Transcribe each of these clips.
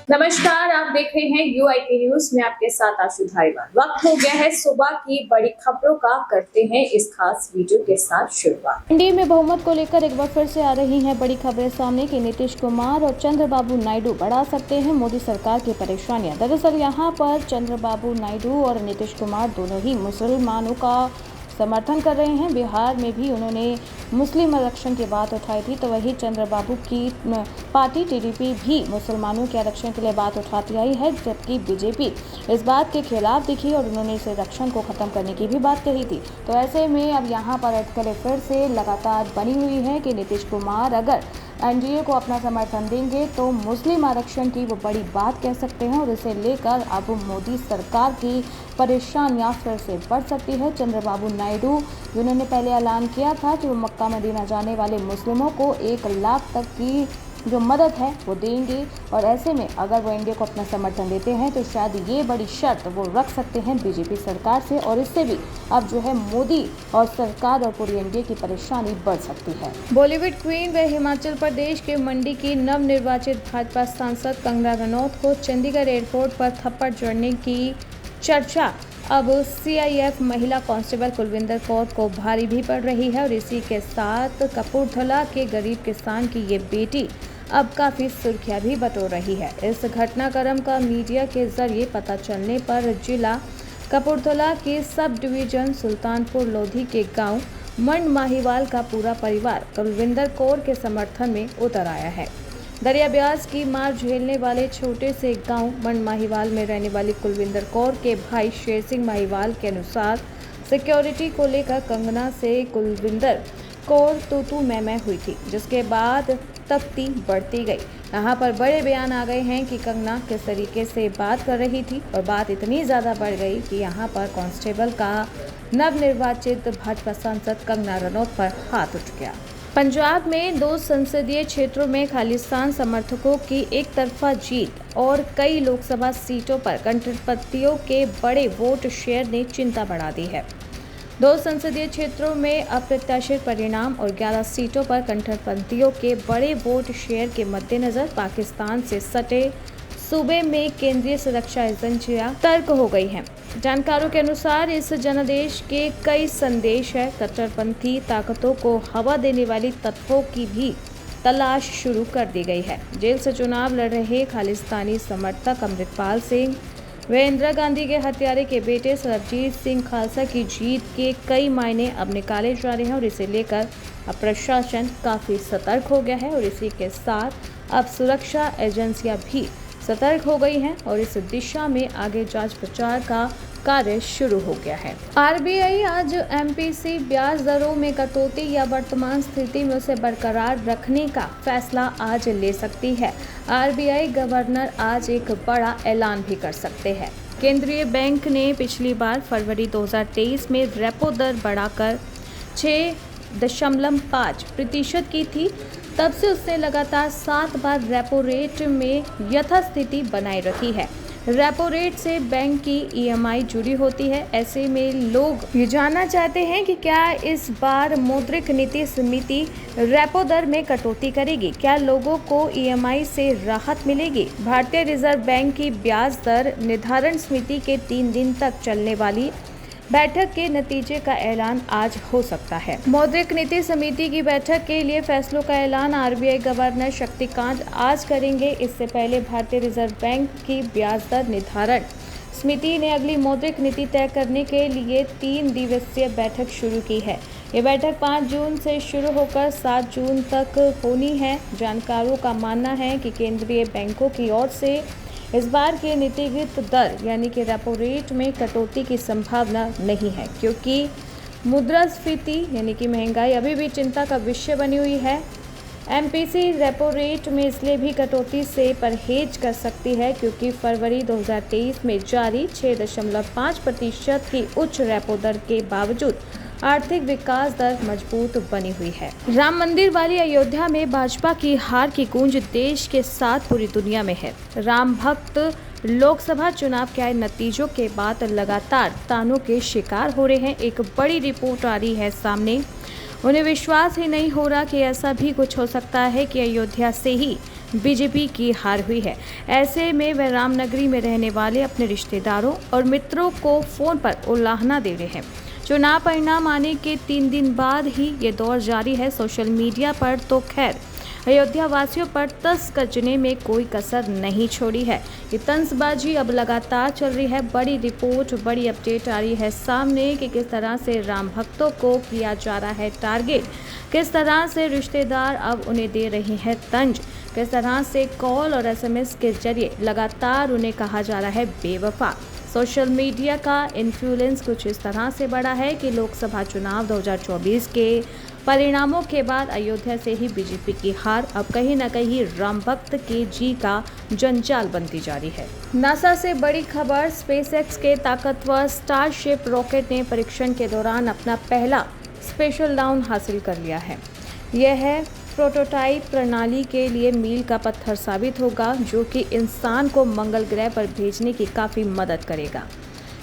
नमस्कार, आप देख रहे हैं यूआईपी न्यूज में आपके साथ आशु धारीवाल। वक्त हो गया है सुबह की बड़ी खबरों का। करते हैं इस खास वीडियो के साथ शुरुआत। एनडीए में बहुमत को लेकर एक बार फिर से आ रही हैं बड़ी खबरें सामने कि नीतीश कुमार और चंद्रबाबू नायडू बढ़ा सकते हैं मोदी सरकार की परेशानियां। दरअसल यहां पर चंद्रबाबू नायडू और नीतीश कुमार दोनों ही मुसलमानों का समर्थन कर रहे हैं। बिहार में भी उन्होंने मुस्लिम आरक्षण की बात उठाई थी, तो वही चंद्रबाबू की पार्टी टीडीपी भी मुसलमानों के आरक्षण के लिए बात उठाती आई है, जबकि बीजेपी इस बात के खिलाफ दिखी और उन्होंने इस आरक्षण को खत्म करने की भी बात कही थी। तो ऐसे में अब यहाँ पर अटकलें फिर से लगातार बनी हुई है कि नीतीश कुमार अगर एनडीए को अपना समर्थन देंगे तो मुस्लिम आरक्षण की वो बड़ी बात कह सकते हैं और इसे लेकर अब मोदी सरकार की परेशानियां फिर से बढ़ सकती है। चंद्रबाबू नायडू जिन्होंने पहले ऐलान किया था कि वो मक्का मदीना जाने वाले मुस्लिमों को 1 लाख तक की जो मदद है वो देंगे, और ऐसे में अगर वो एनडीए को अपना समर्थन देते हैं तो शायद ये बड़ी शर्त वो रख सकते हैं बीजेपी सरकार से, और इससे भी अब जो है मोदी और सरकार और पूरी एनडीए की परेशानी बढ़ सकती है। बॉलीवुड क्वीन व हिमाचल प्रदेश के मंडी की नवनिर्वाचित भाजपा सांसद कंगना रनौत को चंडीगढ़ एयरपोर्ट पर थप्पड़ जड़ने की चर्चा अब सीआईएफ महिला कांस्टेबल कुलविंदर कौर को भारी भी पड़ रही है, और इसी के साथ कपूरथला के गरीब किसान की ये बेटी अब काफ़ी सुर्खियां भी बटोर रही है। इस घटनाक्रम का मीडिया के जरिए पता चलने पर जिला कपूरथला के सब डिवीजन सुल्तानपुर लोधी के गांव मंड माहीवाल का पूरा परिवार कुलविंदर कौर के समर्थन में उतर आया है। दरिया ब्याज की मार झेलने वाले छोटे से गांव मंड माहीवाल में रहने वाली कुलविंदर कौर के भाई शेर सिंह माहीवाल के अनुसार सिक्योरिटी को लेकर कंगना से कुलविंदर कौर तू मैं हुई थी, जिसके बाद तख्ती बढ़ती गई। यहाँ पर बड़े बयान आ गए हैं कि कंगना किस तरीके से बात कर रही थी, और बात इतनी ज़्यादा बढ़ गई कि यहाँ पर कांस्टेबल का नवनिर्वाचित भाजपा सांसद कंगना रनौत पर हाथ उठ गया। पंजाब में 2 संसदीय क्षेत्रों में खालिस्तान समर्थकों की एक तरफा जीत और कई लोकसभा सीटों पर कंठपतियों के बड़े वोट शेयर ने चिंता बढ़ा दी है। 2 संसदीय क्षेत्रों में अप्रत्याशित परिणाम और 11 सीटों पर कंठपतियों के बड़े वोट शेयर के मद्देनजर पाकिस्तान से सटे सूबे में केंद्रीय सुरक्षा एजेंसियां सतर्क हो गई हैं। जानकारों के अनुसार इस जनादेश के कई संदेश है। कट्टरपंथी ताकतों को हवा देने वाली तत्वों की भी तलाश शुरू कर दी गई है। जेल से चुनाव लड़ रहे खालिस्तानी समर्थक अमृतपाल सिंह व इंदिरा गांधी के हत्यारे के बेटे सरबजीत सिंह खालसा की जीत के कई मायने अब निकाले जा रहे हैं, और इसे लेकर अब प्रशासन काफ़ी सतर्क हो गया है, और इसी के साथ अब सुरक्षा एजेंसियां भी सतर्क हो गई हैं और इस दिशा में आगे जांच प्रचार का कार्य शुरू हो गया है। आरबीआई आज एमपीसी ब्याज दरों में कटौती या वर्तमान स्थिति में उसे बरकरार रखने का फैसला आज ले सकती है। आरबीआई गवर्नर आज एक बड़ा ऐलान भी कर सकते हैं। केंद्रीय बैंक ने पिछली बार फरवरी 2023 में रेपो दर बढ़ाकर 6.5% की थी। तब से उसने लगातार 7 बार रेपो रेट में यथास्थिति बनाए रखी है। रेपो रेट से बैंक की ईएमआई जुड़ी होती है। ऐसे में लोग ये जानना चाहते हैं कि क्या इस बार मौद्रिक नीति समिति रेपो दर में कटौती करेगी? क्या लोगों को ईएमआई से राहत मिलेगी? भारतीय रिजर्व बैंक की ब्याज दर निर्धारण समिति के 3 दिन तक चलने वाली बैठक के नतीजे का ऐलान आज हो सकता है। मौद्रिक नीति समिति की बैठक के लिए फैसलों का ऐलान आरबीआई गवर्नर शक्तिकांत आज करेंगे। इससे पहले भारतीय रिजर्व बैंक की ब्याज दर निर्धारण समिति ने अगली मौद्रिक नीति तय करने के लिए 3 दिवसीय बैठक शुरू की है। ये बैठक 5 जून से शुरू होकर 7 जून तक होनी है। जानकारों का मानना है कि केंद्रीय बैंकों की ओर से इस बार की नीतिगत दर यानी कि रेपो रेट में कटौती की संभावना नहीं है, क्योंकि मुद्रास्फीति यानी कि महंगाई अभी भी चिंता का विषय बनी हुई है। एमपीसी रेपो रेट में इसलिए भी कटौती से परहेज कर सकती है क्योंकि फरवरी 2023 में जारी 6.5% की उच्च रेपो दर के बावजूद आर्थिक विकास दर मजबूत बनी हुई है। राम मंदिर वाली अयोध्या में भाजपा की हार की गूंज देश के साथ पूरी दुनिया में है। राम भक्त लोकसभा चुनाव के आए नतीजों के बाद लगातार तानों के शिकार हो रहे हैं। एक बड़ी रिपोर्ट आ रही है सामने। उन्हें विश्वास ही नहीं हो रहा कि ऐसा भी कुछ हो सकता है कि अयोध्या से ही बीजेपी की हार हुई है। ऐसे में वे रामनगरी में रहने वाले अपने रिश्तेदारों और मित्रों को फोन पर उलाहना दे रहे हैं। चुनाव परिणाम आने के 3 दिन बाद ही ये दौर जारी है। सोशल मीडिया पर तो खैर अयोध्या वासियों पर तंज कसने में कोई कसर नहीं छोड़ी है। ये तंजबाजी अब लगातार चल रही है। बड़ी रिपोर्ट, बड़ी अपडेट आ रही है सामने कि किस तरह से राम भक्तों को किया जा रहा है टारगेट, किस तरह से रिश्तेदार अब उन्हें दे रहे हैं तंज, किस तरह से कॉल और SMS के जरिए लगातार उन्हें कहा जा रहा है बेवफा। सोशल मीडिया का इन्फ्लुएंस कुछ इस तरह से बढ़ा है कि लोकसभा चुनाव 2024 के परिणामों के बाद अयोध्या से ही बीजेपी की हार अब कहीं न कहीं राम भक्त के जी का जंजाल बनती जा रही है। नासा से बड़ी खबर, स्पेसएक्स के ताकतवर स्टारशिप रॉकेट ने परीक्षण के दौरान अपना पहला स्पेशल डाउन हासिल कर लिया है। यह है प्रोटोटाइप प्रणाली के लिए मील का पत्थर साबित होगा, जो कि इंसान को मंगल ग्रह पर भेजने की काफ़ी मदद करेगा।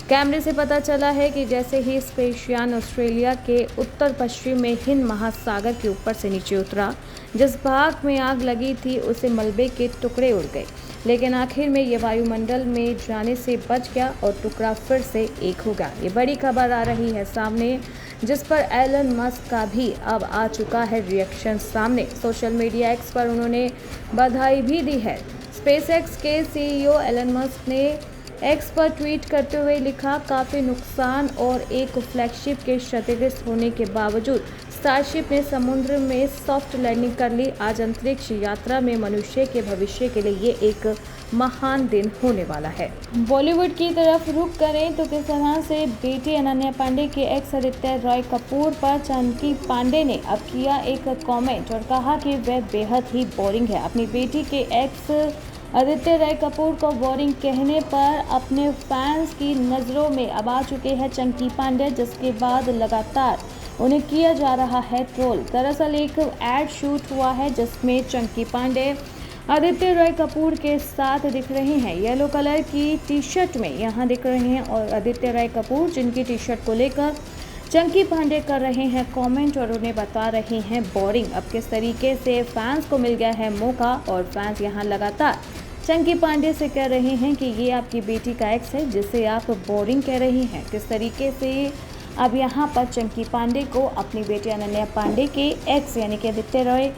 कैमरे से पता चला है कि जैसे ही स्पेसयान ऑस्ट्रेलिया के उत्तर पश्चिम में हिंद महासागर के ऊपर से नीचे उतरा, जिस भाग में आग लगी थी उसे मलबे के टुकड़े उड़ गए, लेकिन आखिर में ये वायुमंडल में जाने से बच गया और टुकड़ा फिर से एक हो गया। ये बड़ी खबर आ रही है सामने, जिस पर एलन मस्क का भी अब आ चुका है रिएक्शन सामने। सोशल मीडिया एक्स पर उन्होंने बधाई भी दी है। स्पेसएक्स के CEO एलन मस्क ने एक्स पर ट्वीट करते हुए लिखा, काफ़ी नुकसान और एक फ्लैगशिप के क्षतिग्रस्त होने के बावजूद स्टारशिप ने समुद्र में सॉफ्ट लैंडिंग कर ली। आज अंतरिक्ष यात्रा में मनुष्य के भविष्य के लिए ये एक महान दिन होने वाला है। बॉलीवुड की तरफ रुख करें तो किस तरह से बेटी अनन्या पांडे के एक्स आदित्य रॉय कपूर पर चंकी पांडे ने अब किया एक कमेंट और कहा कि वह बेहद ही बोरिंग है। अपनी बेटी के एक्स आदित्य रॉय कपूर को बोरिंग कहने पर अपने फैंस की नज़रों में अब आ चुके हैं चंकी पांडे, जिसके बाद लगातार उन्हें किया जा रहा है ट्रोल। दरअसल एक एड शूट हुआ है जिसमें चंकी पांडे आदित्य रॉय कपूर के साथ दिख रहे हैं। येलो कलर की टी-शर्ट में यहाँ दिख रहे हैं और आदित्य रॉय कपूर जिनकी टी-शर्ट को लेकर चंकी पांडे कर रहे हैं कमेंट और उन्हें बता रहे हैं बोरिंग। अब किस तरीके से फैंस को मिल गया है मौका और फैंस यहाँ लगातार चंकी पांडे से कह रहे हैं कि ये आपकी बेटी का एक्स है जिसे आप बोरिंग कह रही हैं। किस तरीके से अब यहाँ पर चंकी पांडे को अपनी बेटी अनन्या पांडे के एक्स यानी कि आदित्य रॉय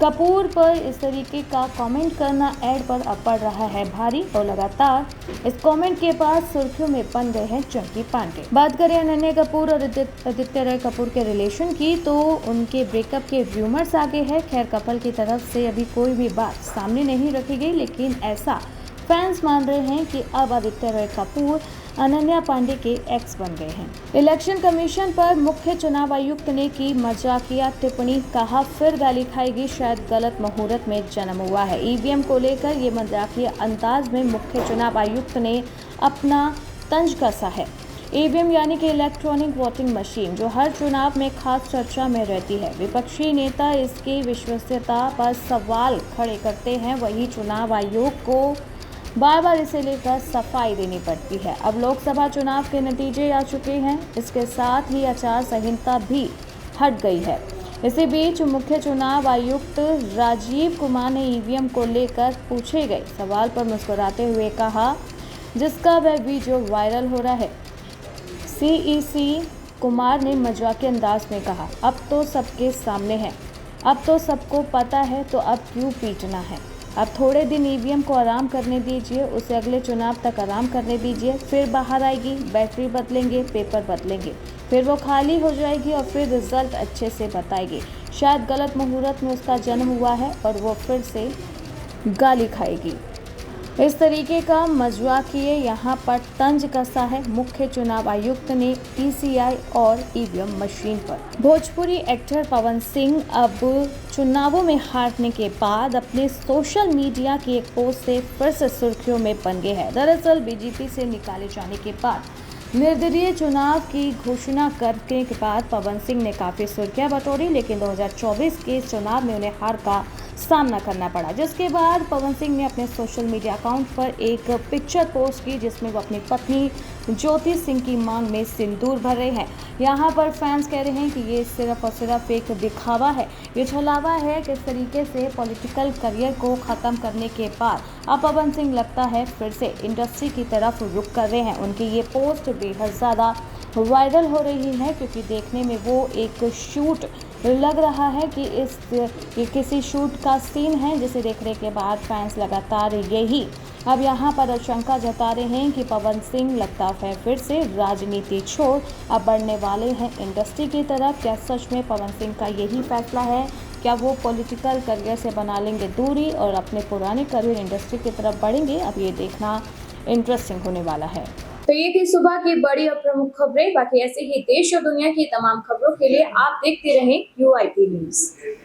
कपूर पर इस तरीके का कमेंट करना ऐड पर अब पड़ रहा है भारी और लगातार इस कमेंट के बाद सुर्खियों में बन गए हैं चंकी पांडे। बात करें अनन्या कपूर और आदित्य रॉय कपूर के रिलेशन की तो उनके ब्रेकअप के रूमर्स आगे है। खैर कपल की तरफ से अभी कोई भी बात सामने नहीं रखी गई, लेकिन ऐसा फैंस मान रहे हैं कि अब आदित्य रॉय कपूर अनन्या पांडे के एक्स बन गए हैं। इलेक्शन कमीशन पर मुख्य चुनाव आयुक्त ने की मजाकिया टिप्पणी, कहा फिर गाली खाएगी, शायद गलत मुहूर्त में जन्म हुआ है। ईवीएम को लेकर ये मजाकिया अंदाज में मुख्य चुनाव आयुक्त ने अपना तंज कसा है। ईवीएम यानी कि इलेक्ट्रॉनिक वोटिंग मशीन, जो हर चुनाव में खास चर्चा में रहती है। विपक्षी नेता इसकी विश्वसनीयता पर सवाल खड़े करते हैं, वही चुनाव आयोग को बार बार इसे लेकर सफाई देनी पड़ती है। अब लोकसभा चुनाव के नतीजे आ चुके हैं, इसके साथ ही आचार संहिता भी हट गई है। इसी बीच मुख्य चुनाव आयुक्त राजीव कुमार ने ईवीएम को लेकर पूछे गए सवाल पर मुस्कुराते हुए कहा, जिसका वह वीडियो वायरल हो रहा है। CEC कुमार ने मजाकिया अंदाज में कहा, अब तो सबके सामने है, अब तो सबको पता है, तो अब क्यों पीटना है। अब थोड़े दिन ईवीएम को आराम करने दीजिए, उसे अगले चुनाव तक आराम करने दीजिए, फिर बाहर आएगी, बैटरी बदलेंगे, पेपर बदलेंगे, फिर वो खाली हो जाएगी और फिर रिजल्ट अच्छे से बताएगी। शायद गलत मुहूर्त में उसका जन्म हुआ है और वो फिर से गाली खाएगी। इस तरीके का मजाकिया यहाँ पर तंज कसा है मुख्य चुनाव आयुक्त ने PCI और ईवीएम मशीन पर। भोजपुरी एक्टर पवन सिंह अब चुनावों में हारने के बाद अपने सोशल मीडिया की एक पोस्ट से फिर से सुर्खियों में बन गए हैं। दरअसल बीजेपी से निकाले जाने के बाद निर्दलीय चुनाव की घोषणा करने के बाद पवन सिंह ने काफ़ी सुर्खियां बटोरी, लेकिन 2024 के चुनाव में उन्हें हार का सामना करना पड़ा, जिसके बाद पवन सिंह ने अपने सोशल मीडिया अकाउंट पर एक पिक्चर पोस्ट की जिसमें वो अपनी पत्नी ज्योति सिंह की मांग में सिंदूर भर रहे हैं। यहाँ पर फैंस कह रहे हैं कि ये सिर्फ और सिर्फ एक दिखावा है, ये छलावा है। किस तरीके से पॉलिटिकल करियर को ख़त्म करने के बाद अब पवन सिंह लगता है फिर से इंडस्ट्री की तरफ रुख कर रहे हैं। उनकी ये पोस्ट बेहद ज़्यादा वायरल हो रही है क्योंकि देखने में वो एक शूट लग रहा है कि ये किसी शूट का सीन है, जिसे देखने के बाद फैंस लगातार यही अब यहाँ पर आशंका जता रहे हैं कि पवन सिंह लगता है फिर से राजनीति छोड़ अब बढ़ने वाले हैं इंडस्ट्री की तरफ। क्या सच में पवन सिंह का यही फैसला है? क्या वो पॉलिटिकल करियर से बना लेंगे दूरी और अपने पुराने करियर इंडस्ट्री की तरफ बढ़ेंगे? अब ये देखना इंटरेस्टिंग होने वाला है। तो ये थी सुबह की बड़ी और प्रमुख खबरें। बाकी ऐसे ही देश और दुनिया की तमाम खबरों के लिए आप देखते रहें UIP न्यूज़।